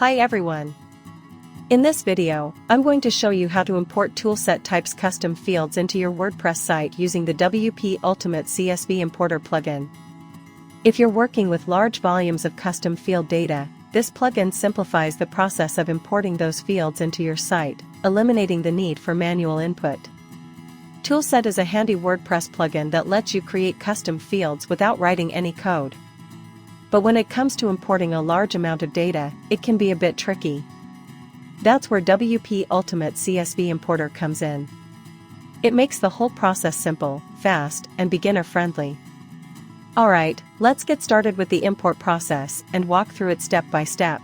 Hi everyone! In this video, I'm going to show you how to import Toolset Types custom fields into your WordPress site using the WP Ultimate CSV Importer plugin. If you're working with large volumes of custom field data, this plugin simplifies the process of importing those fields into your site, eliminating the need for manual input. Toolset is a handy WordPress plugin that lets you create custom fields without writing any code. But when it comes to importing a large amount of data, it can be a bit tricky. That's where WP Ultimate CSV Importer comes in. It makes the whole process simple, fast, and beginner-friendly. Alright, let's get started with the import process and walk through it step by step.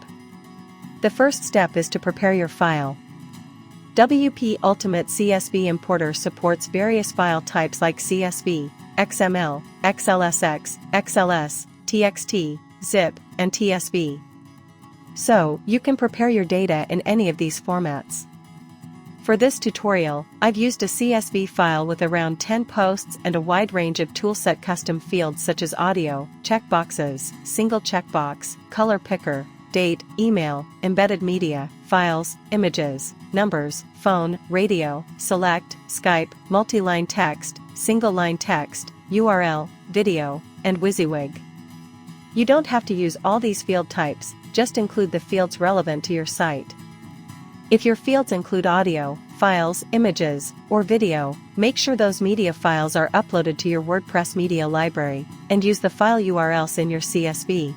The first step is to prepare your file. WP Ultimate CSV Importer supports various file types like CSV, XML, XLSX, XLS, TXT, zip, and TSV. So, you can prepare your data in any of these formats. For this tutorial, I've used a CSV file with around 10 posts and a wide range of toolset custom fields such as audio, checkboxes, single checkbox, color picker, date, email, embedded media, files, images, numbers, phone, radio, select, Skype, multi-line text, single-line text, URL, video, and WYSIWYG. You don't have to use all these field types, just include the fields relevant to your site. If your fields include audio, files, images, or video, make sure those media files are uploaded to your WordPress media library, and use the file URLs in your CSV.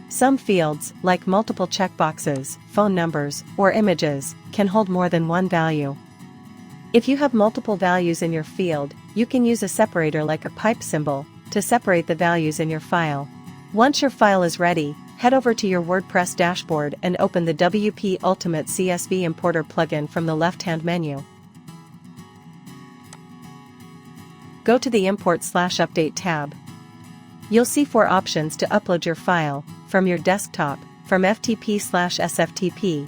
Some fields, like multiple checkboxes, phone numbers, or images, can hold more than one value. If you have multiple values in your field, you can use a separator like a pipe symbol to separate the values in your file. Once your file is ready, head over to your WordPress dashboard and open the WP Ultimate CSV Importer plugin from the left-hand menu. Go to the Import/Update tab. You'll see 4 options to upload your file: from your desktop, from FTP/SFTP,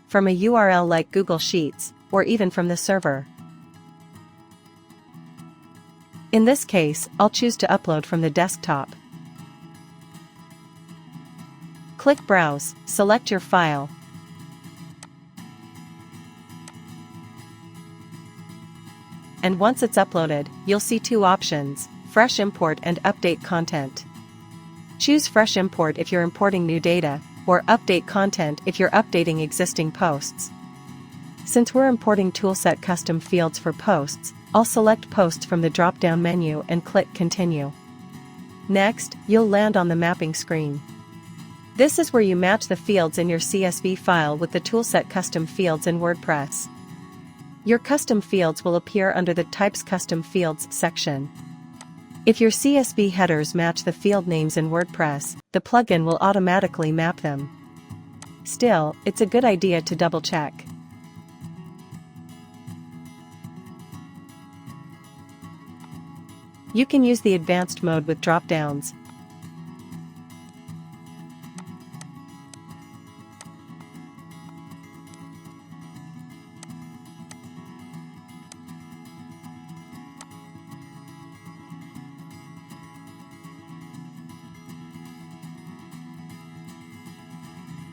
from a URL like Google Sheets, or even from the server. In this case, I'll choose to upload from the desktop. Click Browse, select your file. And once it's uploaded, you'll see 2 options: Fresh Import and Update Content. Choose Fresh Import if you're importing new data, or Update Content if you're updating existing posts. Since we're importing Toolset custom fields for posts, I'll select Posts from the drop-down menu and click Continue. Next, you'll land on the mapping screen. This is where you match the fields in your CSV file with the Toolset custom fields in WordPress. Your custom fields will appear under the Types Custom Fields section. If your CSV headers match the field names in WordPress, the plugin will automatically map them. Still, it's a good idea to double-check. You can use the advanced mode with drop-downs.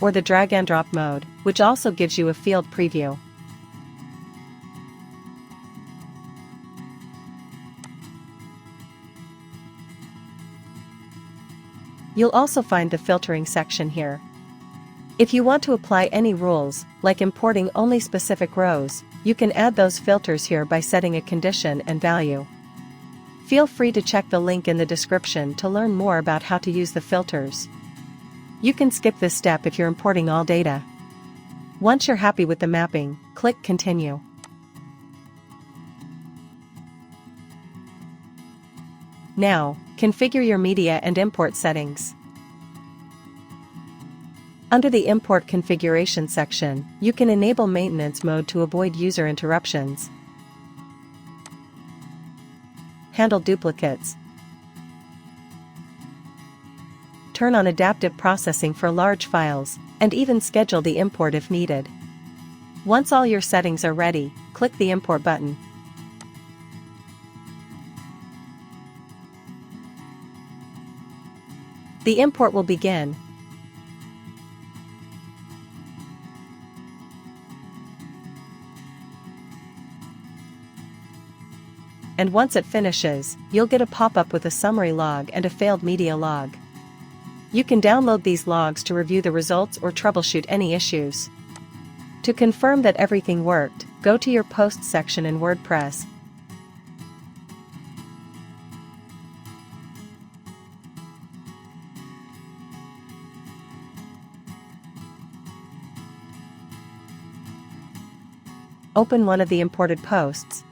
Or the drag and drop mode, which also gives you a field preview. You'll also find the filtering section here. If you want to apply any rules, like importing only specific rows, you can add those filters here by setting a condition and value. Feel free to check the link in the description to learn more about how to use the filters. You can skip this step if you're importing all data. Once you're happy with the mapping, click Continue. Now, configure your media and import settings. Under the Import Configuration section, you can enable maintenance mode to avoid user interruptions, handle duplicates, turn on adaptive processing for large files, and even schedule the import if needed. Once all your settings are ready, click the Import button. The import will begin. and once it finishes, you'll get a pop-up with a summary log and a failed media log. You can download these logs to review the results or troubleshoot any issues. To confirm that everything worked, go to your Posts section in WordPress. Open one of the imported posts.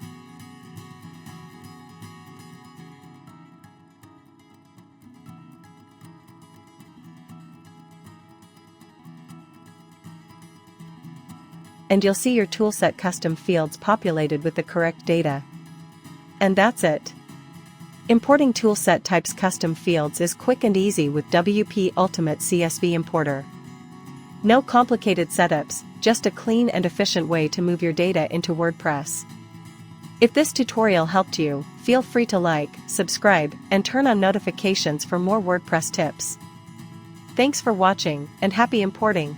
And you'll see your toolset custom fields populated with the correct data. And that's it. Importing Toolset Types custom fields is quick and easy with WP Ultimate CSV Importer. No complicated setups, just a clean and efficient way to move your data into WordPress. If this tutorial helped you, feel free to like, subscribe, and turn on notifications for more WordPress tips. Thanks for watching, and happy importing!